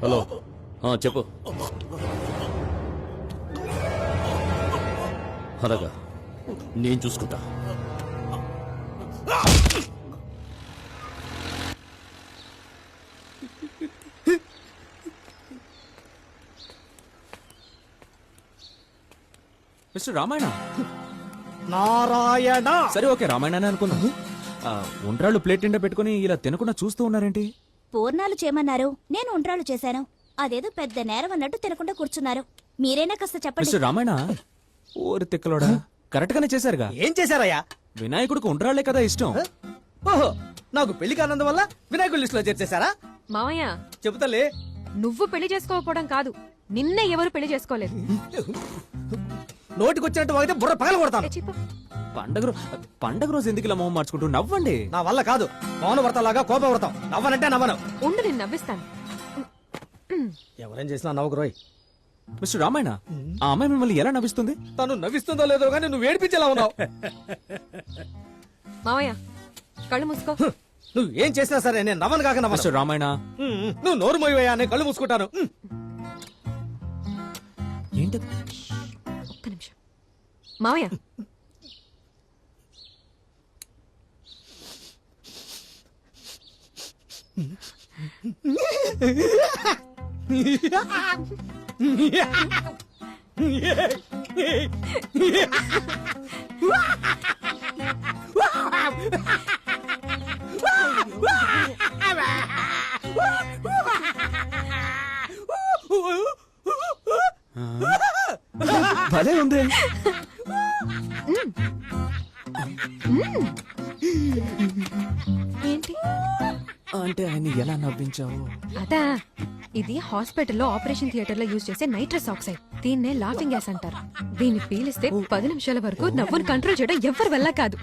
Hello చెప్పు. అలాగా, నేను చూసుకుంటా. మిస్టర్ రామాయణ. నారాయణ. సరే ఓకే, రామాయణ అనుకుందాం. ఉండ్రాళ్ళు ప్లేట్ నిండా పెట్టుకుని ఇలా తినకుండా చూస్తూ ఉన్నారేంటి? పూర్ణాలు చేయమన్నారు, నేను ఉండ్రాళ్ళు చేశాను. అదేదో పెద్ద నేరం అన్నట్టు తినకుండా కూర్చున్నారు. మీరైనా కాస్త చెప్పండి. మిస్టర్ రామాయణ, ఓరి తిక్కలోడా, కరెక్ట్ గానే చేశారుగా. ఏం చేశారయ్యా? వినాయకుడికి ఉండ్రాళ్లే కదా ఇష్టం. ఓహో, నాకు పెళ్లికి ఆనందం వల్ల వినాయకుడి లిస్ట్ లో చేర్చేశారా? మావయ్య, చెబుతలే. నువ్వు పెళ్లి చేసుకోకపోవడం కాదు, నిన్నే ఎవరు పెళ్లి చేసుకోలేదు. నోటికొచ్చినట్టు వాగితే బుర్ర పగల కొడతాను. ఏ చెప్పు. పండగ రోజు ఎందుకు ఇలా మొహం మార్చుకుంటూ నవ్వండి. నా వల్ల కాదు. మౌన వ్రతంలాగా కోప వ్రతం. నవ్వనంటే నవ్వను. ఉండు, నేను నవ్విస్తాను. ఎవరేం చేసినా నవ్వుకు రోయ్. మిస్టర్ రామాయణ, ఆ అమ్మాయి మిమ్మల్ని ఎలా నవ్విస్తుంది? తను నవ్విస్తుందో లేదో గానీ నువ్వు ఏడిపించేలా ఉన్నావు. మావయ్య, కళ్ళు మూసుకో. నువ్వు ఏం చేసినా సరే నేను నవ్వను కాక నవ్వను. మిస్టర్ రామాయణ, నువ్వు నోరు మోయవయ్యా, నేను కళ్ళు మూసుకుంటాను. ఏంటి? ఒక్క నిమిషం. మావయ్య, భలే ఉంది. ఏంటి అంటే ఆయన ఎలా నవ్వించావు? అదా, ఇది హాస్పిటల్లో ఆపరేషన్ థియేటర్ లో యూజ్ చేసే నైట్రస్ ఆక్సైడ్. దీన్నే లాఫింగ్ గ్యాస్ అంటారు. దీన్ని పీలిస్తే 10 నిమిషాల వరకు నవ్వును కంట్రోల్ చేయడం ఎవరి వల్ల కాదు.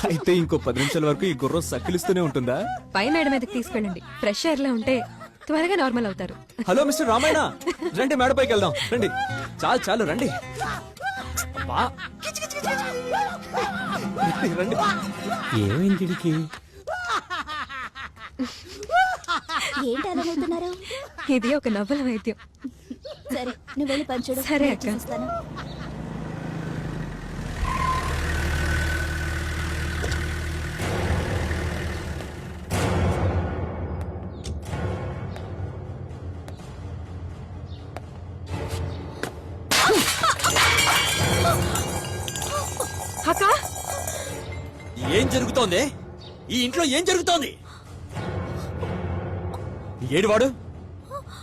అయితే ఇంకో 10 నిమిషాల వరకు ఈ గుర్రం సక్కిలిస్తూనే ఉంటుందా? పై మేడ మీదకి తీసుకెళ్ళండి. ఫ్రెష్ ఎయిర్ లో ఉంటే త్వరగా నార్మల్ అవుతారు. హలో మిస్టర్ రామాయణ, రండి మేడపైకి వెళ్దాం. రండి, చాలు చాలు రండి. రండి. ఏమైంది వీడికి? ఏంటి అలా అవుతున్నారు? ఇది ఒక నవ్వుల వైద్యం. సరే, నువ్వు వెళ్ళి పంచుడు. సరే అక్క. అక్క, ఏం జరుగుతోంది ఈ ఇంట్లో? ఏం జరుగుతోంది? ఏడువాడు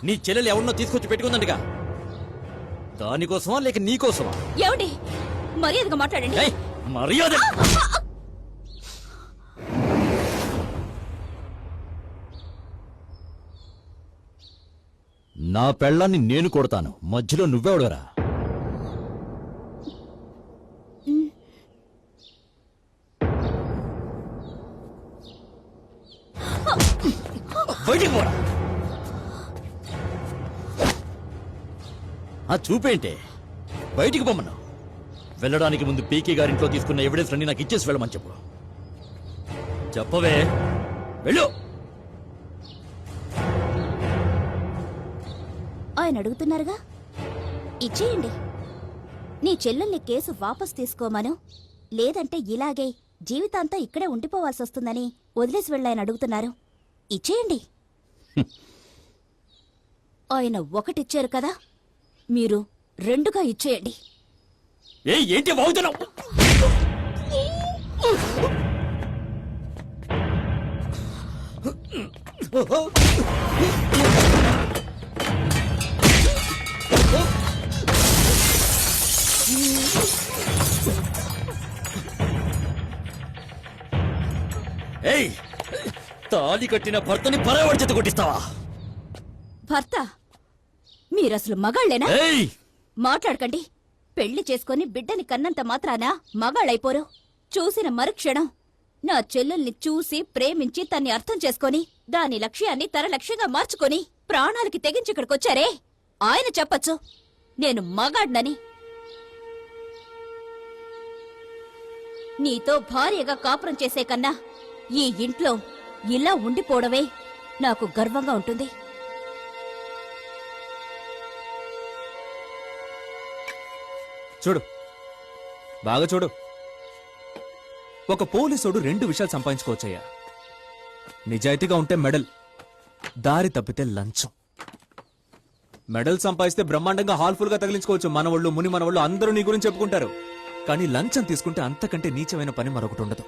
నీ చెల్లెలు ఎవరినో తీసుకొచ్చి పెట్టుకుందంటగా. దానికోసమా లేక నీకోసమా? ఏమండి, మర్యాదగా మాట్లాడండి. ఏయ్, మర్యాద. నా పెళ్ళాన్ని నేను కొడతాను, మధ్యలో నువ్వెవడరా? బయటికి పోరా. ఆ చూపేంటే? బయటికి పొమ్మను. వెళ్ళడానికి ముందు పీకే గారింట్లో తీసుకున్న ఎవిడెన్స్ అన్ని నాకు ఇచ్చేసి వెళ్ళమని చెప్పు. చెప్పవే, వెళ్ళు. ఆయన అడుగుతున్నారుగా, ఇచ్చేయండి. నీ చెల్లెల్ని కేసు వాపస్ తీసుకోమను, లేదంటే ఇలాగే జీవితాంతా ఇక్కడే ఉండిపోవాల్సి వస్తుందని వదిలేసి వెళ్ళాయని అడుగుతున్నారు. ఇచ్చేయండి. ఆయన ఒకటిచ్చారు కదా, మీరు 2గా ఇచ్చేయండి. ఏంటి బాగుతున్నావు? ఏయ్, తాళి కట్టిన భర్తని పరావాడి చేత కొట్టిస్తావా? భర్త? మీరసలు మగాళ్ళేనా? ఏయ్, మాట్లాడకండి. పెళ్లి చేసుకుని బిడ్డని కన్నంత మాత్రాన మగాళ్ళైపోరు. చూసిన మరుక్షణం నా చెల్లెల్ని చూసి ప్రేమించి తన్ని అర్థం చేసుకొని దాని లక్ష్యాన్ని తన లక్ష్యంగా మార్చుకొని ప్రాణాలకి తెగించి ఇక్కడికొచ్చారే, ఆయన చెప్పచ్చు నేను మగాడ్నని. నీతో భార్యగా కాపురం చేసే కన్నా ఈ ఇంట్లో ఇలా ఉండిపోవడమే నాకు గర్వంగా ఉంటుంది. చూడు, బాగా చూడు. ఒక పోలీసోడు 2 విషయాలు సంపాదించుకోవచ్చయ్యా. నిజాయితీగా ఉంటే మెడల్, దారి తప్పితే లంచం. మెడల్ సంపాదిస్తే బ్రహ్మాండంగా హాల్ఫుల్ గా తగిలించుకోవచ్చు. మనవాళ్ళు ముని మనవాళ్ళు అందరూ నీ గురించి చెప్పుకుంటారు. కానీ లంచం తీసుకుంటే అంతకంటే నీచమైన పని మరొకటి ఉండదు.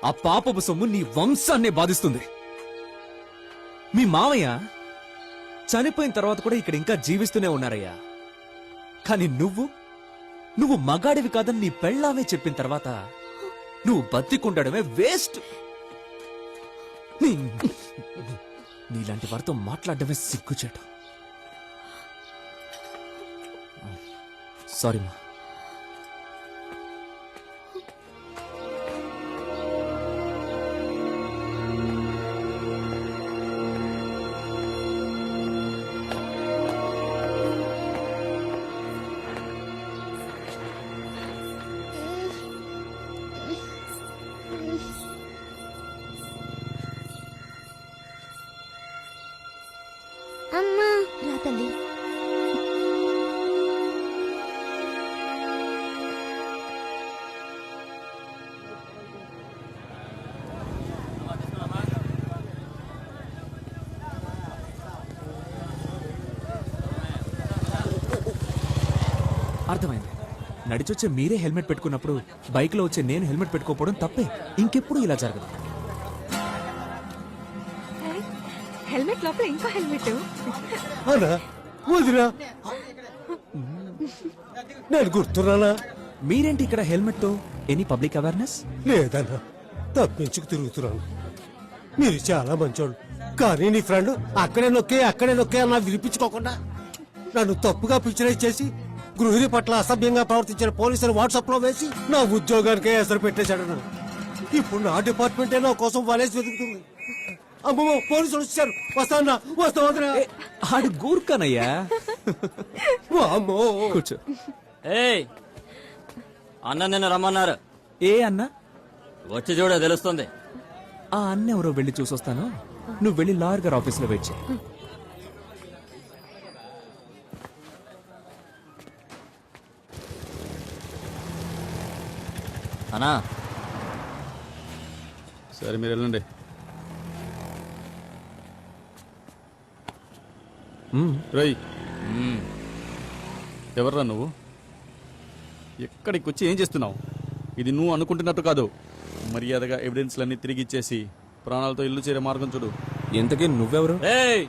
ఆ పాపపు సొమ్ము నీ వంశాన్నే బాధిస్తుంది. మీ మావయ్య చనిపోయిన తర్వాత కూడా ఇక్కడ ఇంకా జీవిస్తూనే ఉన్నారయ్యా. కానీ నువ్వు మగాడివి కాదని నీ పెళ్ళామే చెప్పిన తర్వాత నువ్వు బతికుండడమే వేస్ట్. నీలాంటి వారితో మాట్లాడడమే సిగ్గుచేట. సారీ మా. రా తల్లి. అర్థమైంది. నడిచొచ్చే మీరే హెల్మెట్ పెట్టుకున్నప్పుడు బైక్ లో వచ్చే నేను హెల్మెట్ పెట్టుకోకపోవడం తప్పే. ఇంకెప్పుడు ఇలా జరగదు. హెల్మెట్ లోపల ఇంకో హెల్మెట్. అన్నా వదినా, నేను గుర్తున్నానా? మీరేంటి ఇక్కడ హెల్మెట్ తో? Any public awareness? లేదన్నా, తప్పించుకు తిరుగుతున్నాను. మీరు చాలా మంచోళ్ళు. కానీ నీ ఫ్రెండ్ అక్కడే నొక్కే అన్నా వినిపించుకోకుండా నన్ను తప్పుగా పిక్చరైజ్ చేసి గృహిణి పట్ల అసభ్యంగా ప్రవర్తించిన పోలీసులు వాట్సాప్ లో వేసి నా ఉద్యోగానికే ఎసరు పెట్టేశాడు. ఇప్పుడు నా డిపార్ట్మెంటే నా కోసం వలేసి వెతుకుతుంది. అమ్మో, పోలీసులు వచ్చారు. వస్తా. ఆడు గూర్ఖానయ్యా. అమ్మో, కూర్చో. ఏయ్, అన్న నిన్ను రమ్మన్నారు. ఏ అన్న? వచ్చి చూడ తెలుస్తుంది. ఆ అన్న ఎవరో వెళ్ళి చూసొస్తాను. నువ్వు వెళ్ళి లాయర్ గారి ఆఫీస్ లో వెయిట్ చేయి. అన్నా, సరే మీరు వెళ్ళండి. రై, ఎవర్రా నువ్వు? ఎక్కడికి వచ్చి ఏం చేస్తున్నావు? ఇది నువ్వు అనుకుంటున్నట్టు కాదు. మర్యాదగా ఎవిడెన్స్లన్నీ తిరిగి ఇచ్చేసి ప్రాణాలతో ఇల్లు చేరే మార్గం చూడు. ఎంతకీ నువ్వెవరు? ఏయ్,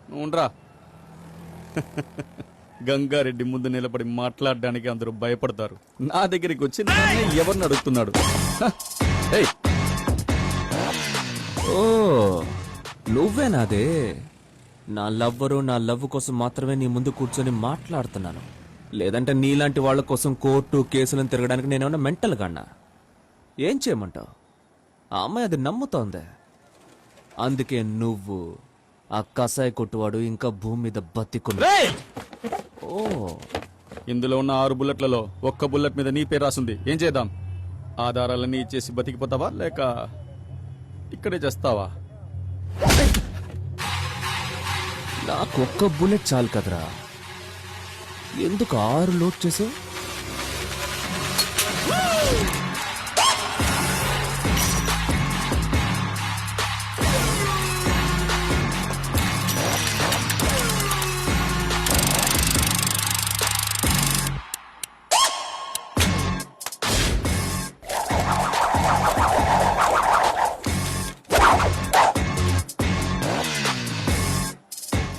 నువ్వు ఉండరా. గంగారెడ్డి ముందు నిలబడి మాట్లాడడానికి అందరూ భయపడతారు. నా దగ్గరికి వచ్చి నన్నే ఎవరిని అడుగుతున్నాడు? ఏయ్, ఓ, నువ్వేనాదే? నా లవ్వరు, నా లవ్ కోసం మాత్రమే నీ ముందు కూర్చొని మాట్లాడుతున్నాను. లేదంటే నీలాంటి వాళ్ళ కోసం కోర్టు కేసులను తిరగడానికి నేనేమన్నా మెంటల్ గాన్నా? ఏం చేయమంటావు? ఆ అమ్మాయి అది నమ్ముతోందే. అందుకే నువ్వు ఆ కసాయి కొట్టువాడు ఇంకా భూమి మీద బతికున్నా. ఓ, ఇందులో ఉన్న 6 బుల్లెట్లలో ఒక్క బుల్లెట్ మీద నీ పేరు రాసుంది. ఏం చేద్దాం? ఆధారాలన్నీ ఇచ్చేసి బతికిపోతావా లేక ఇక్కడే చేస్తావా? నాకొక్క బుల్లెట్ చాలు కదరా. ఎందుకు 6 లోడ్ చేసావు?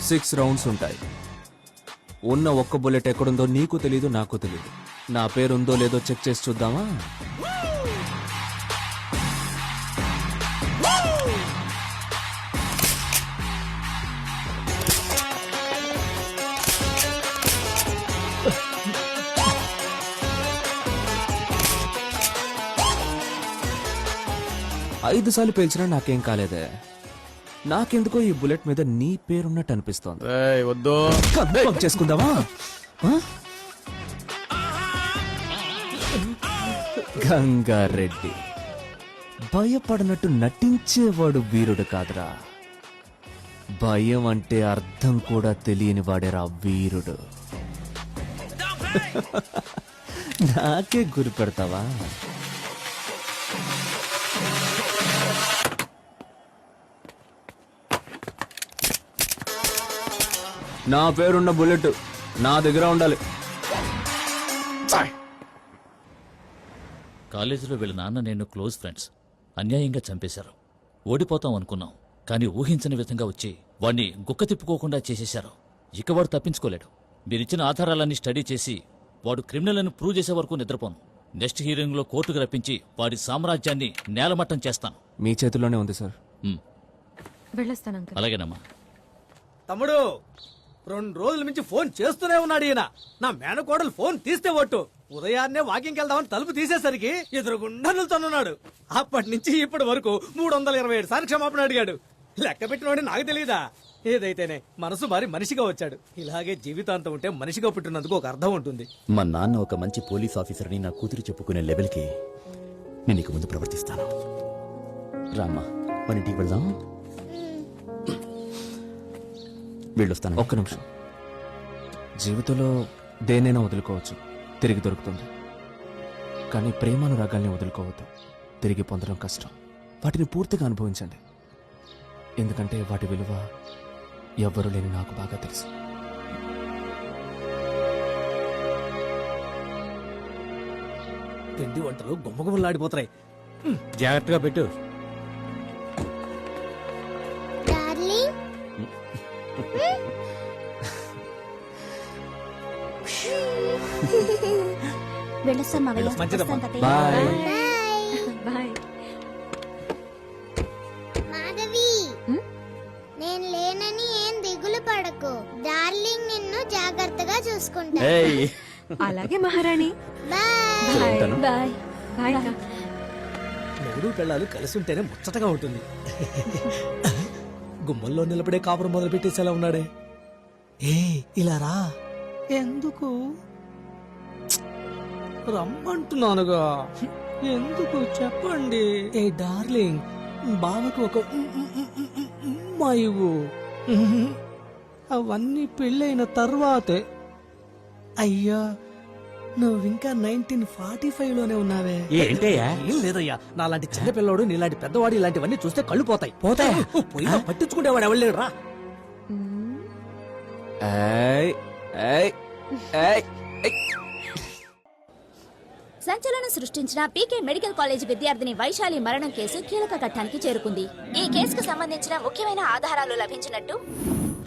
సిక్స్ రౌండ్స్ ఉంటాయి. ఉన్న ఒక్క బుల్లెట్ ఎక్కడుందో నీకు తెలీదు, నాకు తెలీదు. నా పేరుందో లేదో చెక్ చేసి చూద్దామా? ఐదు సార్లు పేల్చినా నాకేం కాలేదే. నాకెందుకో ఈ బుల్లెట్ మీద నీ పేరున్నట్టు అనిపిస్తోంది. ఏయ్, వద్దు. కన్ఫర్మ్ చేసుకుందామా? గంగారెడ్డి భయపడినట్టు నటించేవాడు వీరుడు కాదురా, భయం అంటే అర్థం కూడా తెలియని వాడేరా వీరుడు. నాకే గురి పెడతావా? నా పేరున్న బుల్లెట్ నా దగ్గర ఉండాలి. కాలేజీలో వీళ్ళ నాన్న నేను క్లోజ్ ఫ్రెండ్స్. అన్యాయంగా చంపేశారు. ఓడిపోతాం అనుకున్నాం, కానీ ఊహించని విధంగా వచ్చి వాణ్ణి గుక్క తిప్పుకోకుండా చేసేశారు. ఇక వాడు తప్పించుకోలేడు. మీరిచ్చిన ఆధారాలన్నీ స్టడీ చేసి వాడు క్రిమినల్ అని ప్రూవ్ చేసే వరకు నిద్రపోను. నెక్స్ట్ హీరింగ్లో కోర్టుకు రప్పించి వాడి సామ్రాజ్యాన్ని నేలమట్టం చేస్తాను. మీ చేతిలోనే ఉంది సార్. వెళ్ళొస్తాను అంకుల్. అలాగేనమ్మా. తమ్ముడు 2 రోజుల నుంచి ఫోన్ చేస్తూనే ఉన్నాడు ఈయన. నా మేనకోడలు ఫోన్ తీస్తే ఒట్టు. ఉదయాన్నే వాకింగ్కి వెళ్దామని తలుపు తీసేసరికి ఎదురుగుండా నిల్చొనున్నాడు. అప్పటి నుంచి ఇప్పటి వరకు 327 సార్లు క్షమాపణ అడిగాడు. లెక్క పెట్టినవాడి నాకు తెలియదా? ఏదైతేనే మనసు మారి మనిషిగా వచ్చాడు. ఇలాగే జీవితాంతం ఉంటే మనిషిగా పుట్టినందుకు ఒక అర్థం ఉంటుంది. మా నాన్న ఒక మంచి పోలీస్ ఆఫీసర్ని నా కూతురు చెప్పుకునే లెవెల్కి నేను ఇక ముందు ప్రవర్తిస్తాను. రామ్మా, మన ఇంటికి వెళ్దాం. వెళ్ళొస్తాను. ఒక్క నిమిషం. జీవితంలో దేనైనా వదులుకోవచ్చు, తిరిగి దొరుకుతుంది. కానీ ప్రేమానురాగాల్ని వదులుకోవద్దు. తిరిగి పొందడం కష్టం. వాటిని పూర్తిగా అనుభవించండి. ఎందుకంటే వాటి విలువ ఎవ్వరూ లేని నాకు బాగా తెలుసు. తిండి వంటలు గుమ్మగుమ్మలాడిపోతాయి. జాగ్రత్తగా పెట్టు. వెళ్ళొస్తాం మావయ్య. మంచిదమ్మా. వస్తాం తాతయ్య. బాయ్. బాయ్. మాధవి, నేను లేనని ఏం దిగులు పడకు. డార్లింగ్ నిన్ను జాగ్రత్తగా చూసుకుంటా. అలాగే మహారాణి. బాయ్. బాయ్. బాయ్ అక్క. మూడు పిల్లలు కలిసి ఉంటేనే ముచ్చటగా ఉంటుంది. గుమ్మల్లో నిలబడే కాపురం మొదలు పెట్టేసేలా ఉన్నాడే. ఏ ఇలా రా. ఎందుకు రమ్మంటున్నానుగా? ఎందుకు చెప్పండి. ఏ డార్లింగ్, బావకు ఒక ఇవ్వు. అవన్నీ పెళ్ళైన తర్వాతే. అయ్యా, నువ్వింకా 1945లోనే ఉన్నావే. ఏంటయ్యా? ఏం లేదయ్యా, నాలాంటి చిన్న పిల్లోడు నీలాంటి పెద్దవాడు ఇలాంటివన్నీ చూస్తే కళ్ళు పోతాయి. పోయినా పట్టించుకునేవాడు ఎవరు లేడు. రా. ఏయ్, ఏయ్, ఏయ్, ఏయ్. సంచలనం సృష్టించిన పీకే మెడికల్ కాలేజ్ విద్యార్థిని వైశాలి మరణం కేసు కీలక ఘట్టానికి చేరుకుంది. ఈ కేసుకు సంబంధించిన ముఖ్యమైన ఆధారాలు లభించినట్టు,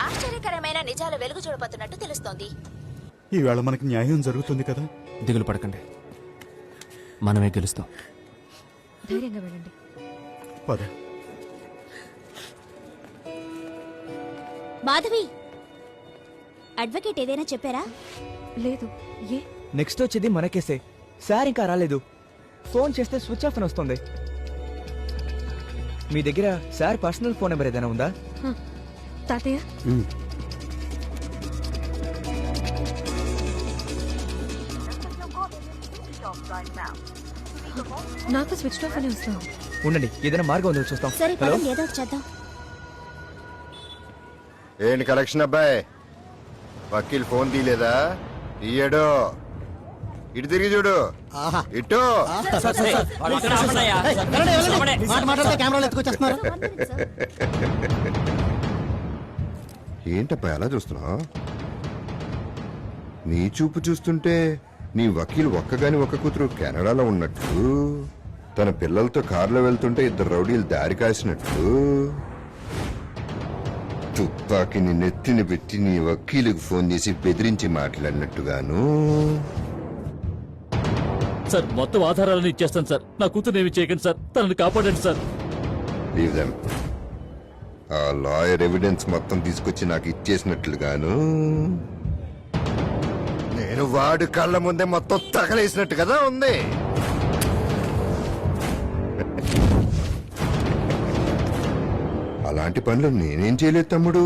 ఆశ్చర్యకరమైన నిజాలు వెలుగు చూడబోతున్నట్టు తెలుస్తోంది. ఈవేళ మనకి న్యాయం జరుగుతుంది కదా. దిగులు పడకండి, మనమే గెలుస్తాం. ధైర్యంగా వెళ్ళండి. పద. మాధవి, అడ్వకేట్ ఏదైనా చెప్పారా? లేదు. ఏ? నెక్స్ట్ వచ్చేది మన కేసే. సార్ ఇంకా రాలేదు. ఫోన్ చేస్తే స్విచ్ ఆఫ్ అని వస్తుంది. మీ దగ్గర సార్ పర్సనల్ ఫోన్ నెంబర్ ఏదైనా ఉందా? తాతయ్య, నాకు స్విచ్ ఆఫ్ అని వస్తుంది. ఉండండి, ఏదైనా మార్గం ఉందో చూస్తాం. సరే హలో, పదండి, ఏదో ఒకటి చేద్దాం. ఏంటి కలెక్షన్ అబ్బాయి? వకీల్ ఫోన్ తీయలేదా? తీయడు. ఇటు తిరిగి చూడు. ఇటు. ఏంటబ్బా అలా చూస్తున్నావు? నీ చూపు చూస్తుంటే నీ వకీల్ ఒక్కగాని ఒక్క కూతురు కెనడాలో ఉన్నట్టు, తన పిల్లలతో కారులో వెళ్తుంటే 2 రౌడీలు దారి కాసినట్టు, తుపాకిని నెత్తిని పెట్టి నీ వకీలుకు ఫోన్ చేసి బెదిరించి మాట్లాడినట్టుగాను. సార్, మొత్తం ఆధారాలను ఇచ్చేస్తాను సార్. నా కూతురు ఏమి చేయకండి సార్. తనని కాపాడండి సార్. Leave them. ఆ లాయర్ ఎవిడెన్స్ మొత్తం తీసుకొచ్చి నాకు ఇచ్చేసినట్లుగాను, నేను వాడు కళ్ళ ముందే మొత్తం తగలేసినట్టు కదా ఉంది. అలాంటి పనులు నేనేం చేయలేదు తమ్ముడు.